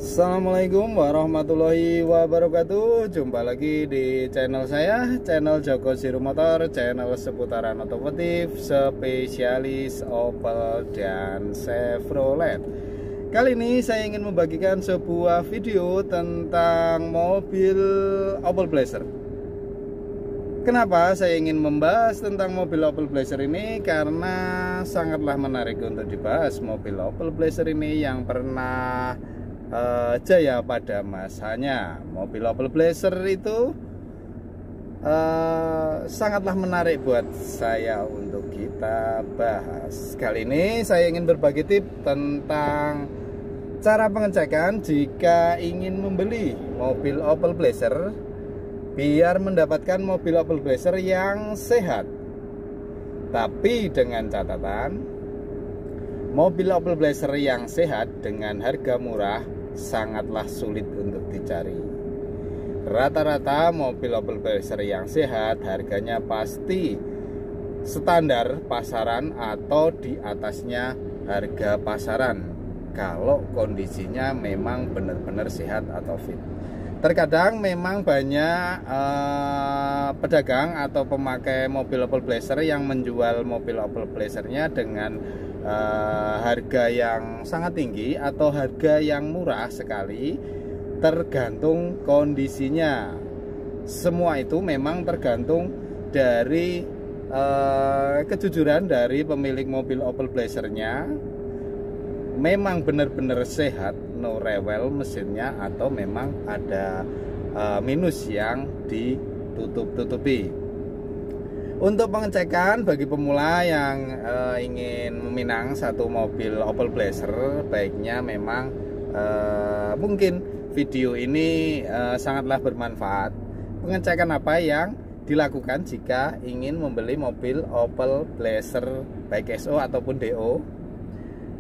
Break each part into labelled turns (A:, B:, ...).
A: Assalamualaikum warahmatullahi wabarakatuh. Jumpa lagi di channel saya, channel Joko Zero Motor, channel seputaran otomotif, spesialis Opel dan Chevrolet. Kali ini saya ingin membagikan sebuah video tentang mobil Opel Blazer. Kenapa saya ingin membahas tentang mobil Opel Blazer ini? Karena sangatlah menarik untuk dibahas. Mobil Opel Blazer ini yang pernah jaya pada masanya. Mobil Opel Blazer itu sangatlah menarik buat saya untuk kita bahas. Kali ini saya ingin berbagi tips tentang cara pengecekan jika ingin membeli mobil Opel Blazer biar mendapatkan mobil Opel Blazer yang sehat. Tapi dengan catatan, mobil Opel Blazer yang sehat dengan harga murah sangatlah sulit untuk dicari. Rata-rata mobil Opel Blazer yang sehat harganya pasti standar pasaran atau di atasnya harga pasaran kalau kondisinya memang benar-benar sehat atau fit. Terkadang memang banyak pedagang atau pemakai mobil Opel Blazer yang menjual mobil Opel Blazernya dengan harga yang sangat tinggi atau harga yang murah sekali, tergantung kondisinya. Semua itu memang tergantung dari kejujuran dari pemilik mobil Opel Blazernya, memang benar-benar sehat, no rewel mesinnya, atau memang ada minus yang ditutup-tutupi. Untuk pengecekan bagi pemula yang ingin meminang satu mobil Opel Blazer, baiknya memang mungkin video ini sangatlah bermanfaat. Pengecekan apa yang dilakukan jika ingin membeli mobil Opel Blazer baik SO ataupun DO.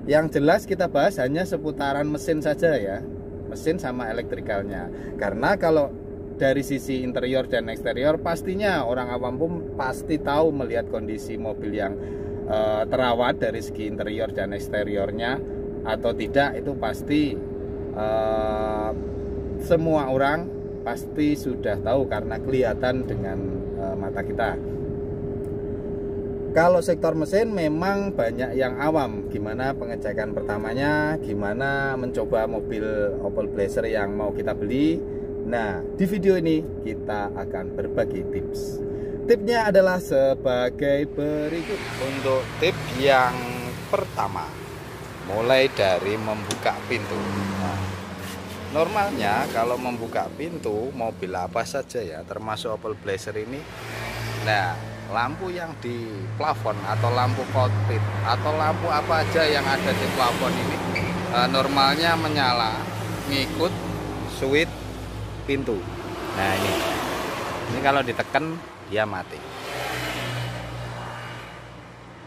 A: Yang jelas kita bahas hanya seputaran mesin saja ya, mesin sama elektrikalnya. Karena kalau dari sisi interior dan eksterior, pastinya orang awam pun pasti tahu melihat kondisi mobil yang terawat dari segi interior dan eksteriornya atau tidak, itu pasti semua orang pasti sudah tahu karena kelihatan dengan mata kita. Kalau sektor mesin memang banyak yang awam. Gimana pengecekan pertamanya, gimana mencoba mobil Opel Blazer yang mau kita beli. Nah, di video ini kita akan berbagi tips. Tipsnya adalah sebagai berikut. Untuk tips yang pertama, mulai dari membuka pintu. Nah, normalnya kalau membuka pintu mobil apa saja ya, termasuk Opel Blazer ini, nah, lampu yang di plafon atau lampu kokpit atau lampu apa aja yang ada di plafon ini normalnya menyala ngikut switch pintu. Nah, ini kalau ditekan dia mati,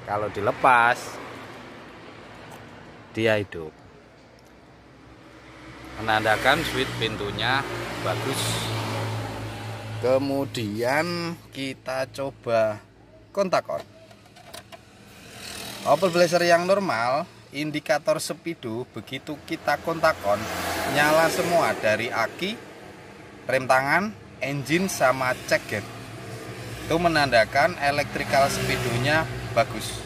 A: kalau dilepas dia hidup, menandakan switch pintunya bagus. Kemudian kita coba kontak on. Opel Blazer yang normal, indikator speedo begitu kita kontak on nyala semua, dari aki, rem tangan, engine sama check gate. Itu menandakan electrical speedonya bagus.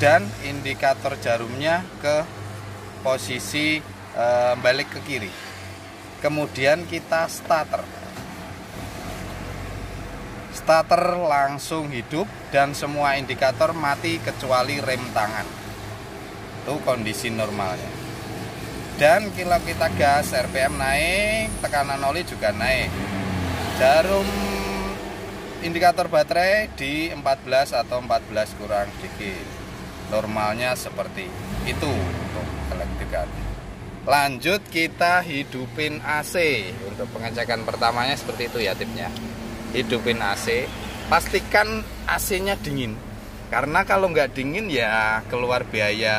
A: Dan indikator jarumnya ke posisi balik ke kiri. Kemudian kita starter langsung hidup dan semua indikator mati kecuali rem tangan. Itu kondisi normalnya. Dan kalau kita gas, RPM naik, tekanan oli juga naik. Jarum indikator baterai di 14 atau 14 kurang dikit. Normalnya seperti itu untuk elektrikal. Lanjut kita hidupin AC. Untuk pengecekan pertamanya seperti itu ya tipnya. Hidupin AC, pastikan AC-nya dingin, karena kalau nggak dingin ya keluar biaya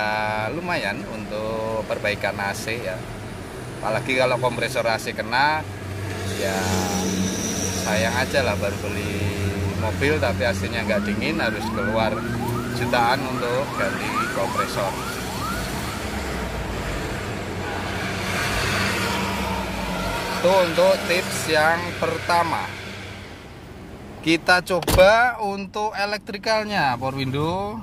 A: lumayan untuk perbaikan AC ya. Apalagi kalau kompresor AC kena, ya sayang aja lah, baru beli mobil tapi AC-nya nggak dingin, harus keluar jutaan untuk ganti kompresor. Itu untuk tips yang pertama. Kita coba untuk elektrikalnya, power window.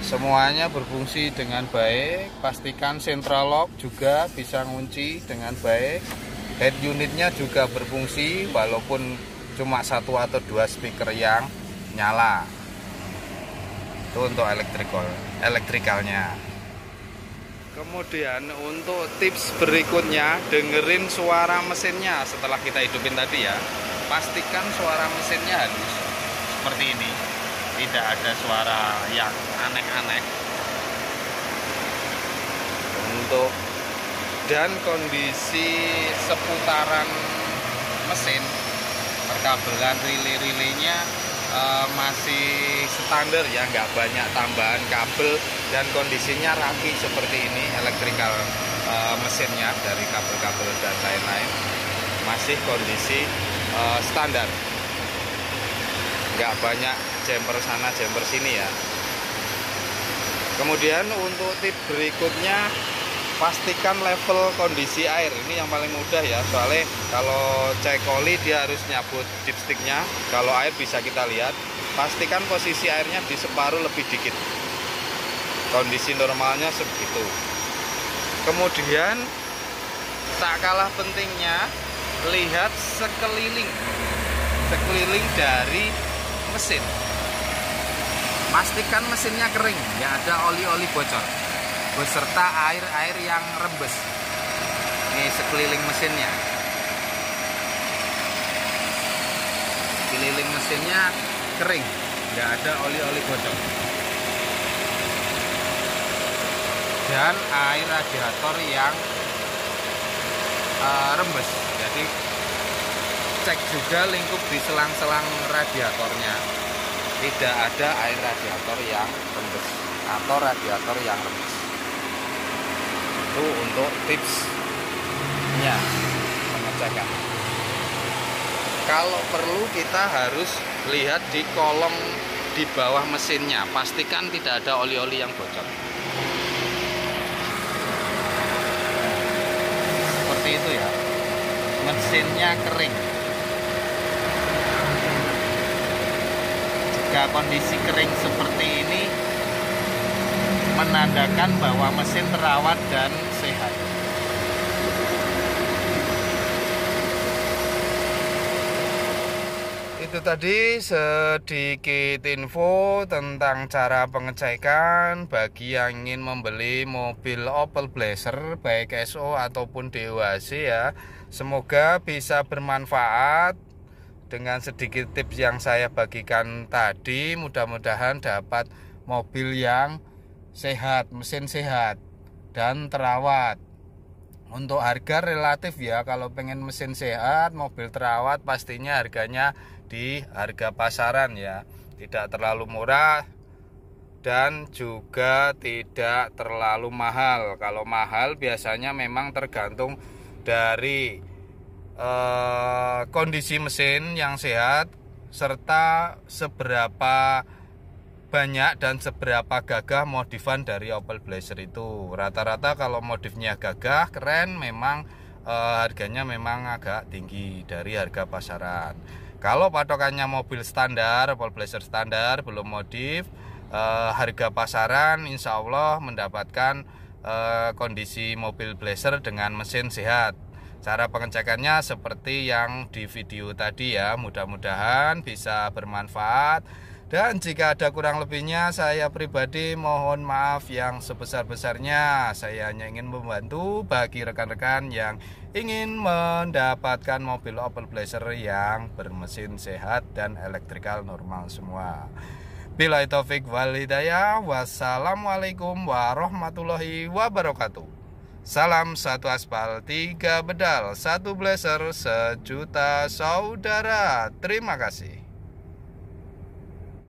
A: Semuanya berfungsi dengan baik. Pastikan central lock juga bisa ngunci dengan baik. Head unitnya juga berfungsi walaupun cuma 1 atau 2 speaker yang nyala. Itu untuk elektrikalnya. Kemudian untuk tips berikutnya, dengerin suara mesinnya setelah kita hidupin tadi ya. Pastikan suara mesinnya halus seperti ini, tidak ada suara yang aneh-aneh. Dan kondisi seputaran mesin, perkabelan relay-relaynya masih standar ya, nggak banyak tambahan kabel, dan kondisinya rapi seperti ini. Elektrikal mesinnya dari kabel-kabel dan lain-lain masih kondisi standar, nggak banyak jumper sana jumper sini ya. Kemudian untuk tips berikutnya, pastikan level kondisi air. Ini yang paling mudah ya, soalnya kalau cek oli dia harus nyabut dipsticknya. Kalau air bisa kita lihat, pastikan posisi airnya di separuh lebih dikit. Kondisi normalnya segitu. Kemudian tak kalah pentingnya, lihat sekeliling dari mesin. Pastikan mesinnya kering, nggak ada oli-oli bocor, beserta air-air yang rembes. Ini sekeliling mesinnya. Sekeliling mesinnya kering, nggak ada oli-oli bocor. Dan air radiator yang rembes. Jadi cek juga lingkup di selang-selang radiatornya. Tidak ada air radiator yang rembes atau radiator yang rembes. Itu untuk tipsnya pengecekan. Kalau perlu kita harus lihat di kolong di bawah mesinnya, pastikan tidak ada oli-oli yang bocor. Seperti itu ya, mesinnya kering. Jika kondisi kering seperti ini, menandakan bahwa mesin terawat dan sehat. Itu tadi sedikit info tentang cara pengecekan bagi yang ingin membeli mobil Opel Blazer baik SO ataupun DOHC ya. Semoga bisa bermanfaat dengan sedikit tips yang saya bagikan tadi. Mudah-mudahan dapat mobil yang sehat, mesin sehat dan terawat. Untuk harga relatif ya, kalau pengen mesin sehat, mobil terawat, pastinya harganya di harga pasaran ya, tidak terlalu murah dan juga tidak terlalu mahal. Kalau mahal biasanya memang tergantung dari kondisi mesin yang sehat serta seberapa banyak dan seberapa gagah modifan dari Opel Blazer itu. Rata-rata kalau modifnya gagah, keren, memang harganya memang agak tinggi dari harga pasaran. Kalau patokannya mobil standar, Opel Blazer standar, belum modif, harga pasaran insya Allah mendapatkan kondisi mobil Blazer dengan mesin sehat. Cara pengecekannya seperti yang di video tadi ya, mudah-mudahan bisa bermanfaat. Dan jika ada kurang lebihnya, saya pribadi mohon maaf yang sebesar-besarnya. Saya hanya ingin membantu bagi rekan-rekan yang ingin mendapatkan mobil Opel Blazer yang bermesin sehat dan elektrikal normal semua. Billahi taufik wal hidayah. Wassalamualaikum warahmatullahi wabarakatuh. Salam satu aspal, 3 bedal, 1 Blazer, 1 juta saudara. Terima kasih.